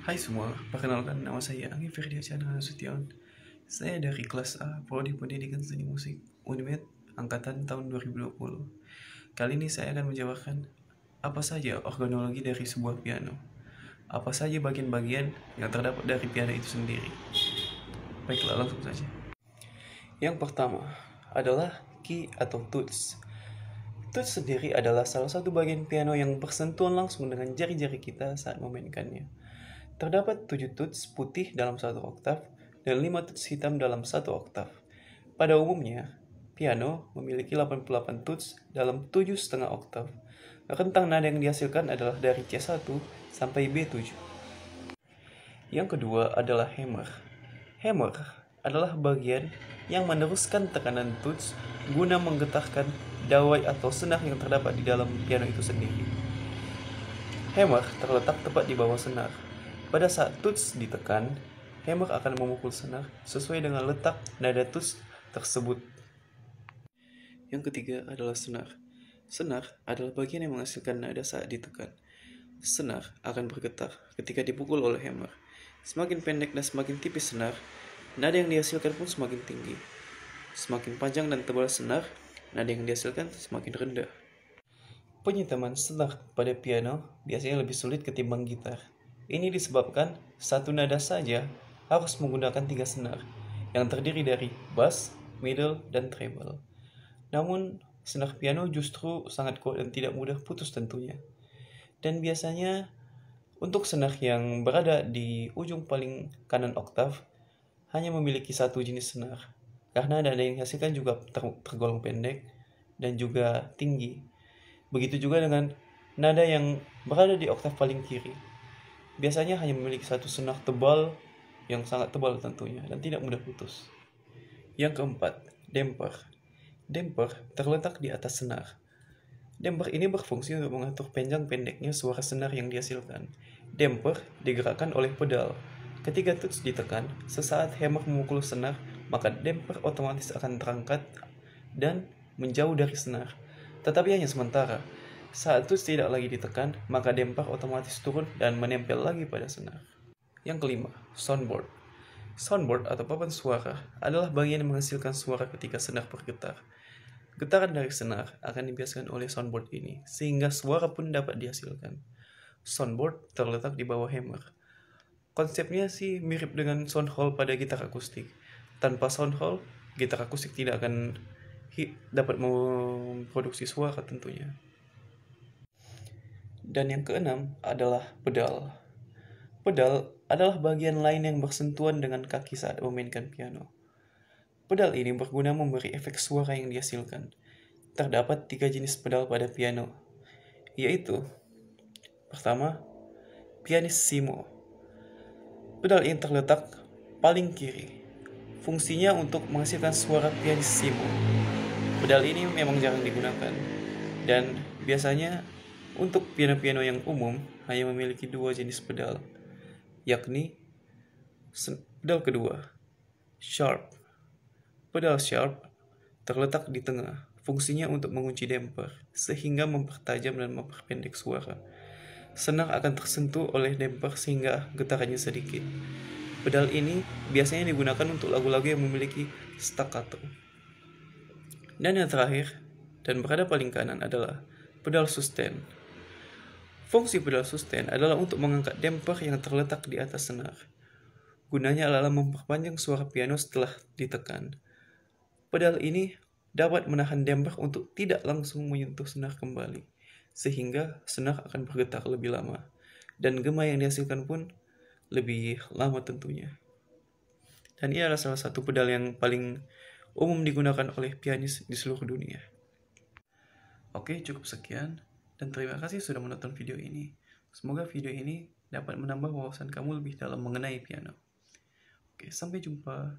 Hai semua, perkenalkan nama saya Anggi Firdiasyana Nasution. Saya dari kelas A, Prodi Pendidikan Seni Musik, Unimed, Angkatan tahun 2020. Kali ini saya akan menjabarkan apa saja organologi dari sebuah piano. Apa saja bagian-bagian yang terdapat dari piano itu sendiri. Baiklah, langsung saja. Yang pertama adalah key atau tuts. Tuts sendiri adalah salah satu bagian piano yang bersentuhan langsung dengan jari-jari kita saat memainkannya. Terdapat 7 tuts putih dalam satu oktav dan 5 tuts hitam dalam satu oktav. Pada umumnya, piano memiliki 88 tuts dalam 7,5 oktav. Rentang nada yang dihasilkan adalah dari C1 sampai B7. Yang kedua adalah hammer. Hammer adalah bagian yang meneruskan tekanan tuts guna menggetarkan dawai atau senar yang terdapat di dalam piano itu sendiri. Hammer terletak tepat di bawah senar. Pada saat tuts ditekan, hammer akan memukul senar sesuai dengan letak nada tuts tersebut. Yang ketiga adalah senar. Senar adalah bagian yang menghasilkan nada saat ditekan. Senar akan bergetar ketika dipukul oleh hammer. Semakin pendek dan semakin tipis senar, nada yang dihasilkan pun semakin tinggi. Semakin panjang dan tebal senar, nada yang dihasilkan semakin rendah. Penyitaman senar pada piano biasanya lebih sulit ketimbang gitar. Ini disebabkan satu nada saja harus menggunakan 3 senar, yang terdiri dari bass, middle, dan treble. Namun, senar piano justru sangat kuat dan tidak mudah putus tentunya. Dan biasanya, untuk senar yang berada di ujung paling kanan oktav, hanya memiliki satu jenis senar, karena nada yang dihasilkan juga tergolong pendek dan juga tinggi. Begitu juga dengan nada yang berada di oktav paling kiri. Biasanya hanya memiliki satu senar tebal yang sangat tebal tentunya dan tidak mudah putus. Yang keempat, damper. Damper terletak di atas senar. Damper ini berfungsi untuk mengatur panjang pendeknya suara senar yang dihasilkan. Damper digerakkan oleh pedal. Ketika tuts ditekan, sesaat hammer memukul senar, maka damper otomatis akan terangkat dan menjauh dari senar. Tetapi hanya sementara. Saat tuts tidak lagi ditekan, maka damper otomatis turun dan menempel lagi pada senar. Yang kelima, soundboard. Soundboard atau papan suara adalah bagian yang menghasilkan suara ketika senar bergetar. Getaran dari senar akan dibiaskan oleh soundboard ini, sehingga suara pun dapat dihasilkan. Soundboard terletak di bawah hammer. Konsepnya sih mirip dengan sound hole pada gitar akustik. Tanpa sound hole, gitar akustik tidak akan dapat memproduksi suara tentunya. Dan yang keenam adalah pedal. Pedal adalah bagian lain yang bersentuhan dengan kaki saat memainkan piano. Pedal ini berguna memberi efek suara yang dihasilkan. Terdapat 3 jenis pedal pada piano, yaitu pertama, pianissimo. Pedal ini terletak paling kiri. Fungsinya untuk menghasilkan suara pianissimo. Pedal ini memang jarang digunakan, dan biasanya untuk piano-piano yang umum hanya memiliki 2 jenis pedal, yakni pedal kedua, sharp. Pedal sharp terletak di tengah, fungsinya untuk mengunci damper, sehingga mempertajam dan memperpendek suara. Senar akan tersentuh oleh damper sehingga getarannya sedikit. Pedal ini biasanya digunakan untuk lagu-lagu yang memiliki staccato. Dan yang terakhir, dan berada paling kanan adalah pedal sustain. Fungsi pedal sustain adalah untuk mengangkat damper yang terletak di atas senar. Gunanya adalah memperpanjang suara piano setelah ditekan. Pedal ini dapat menahan damper untuk tidak langsung menyentuh senar kembali, sehingga senar akan bergetar lebih lama, dan gema yang dihasilkan pun lebih lama tentunya. Dan ini adalah salah satu pedal yang paling umum digunakan oleh pianis di seluruh dunia. Oke, cukup sekian. Dan terima kasih sudah menonton video ini. Semoga video ini dapat menambah wawasan kamu lebih dalam mengenai piano. Oke, sampai jumpa.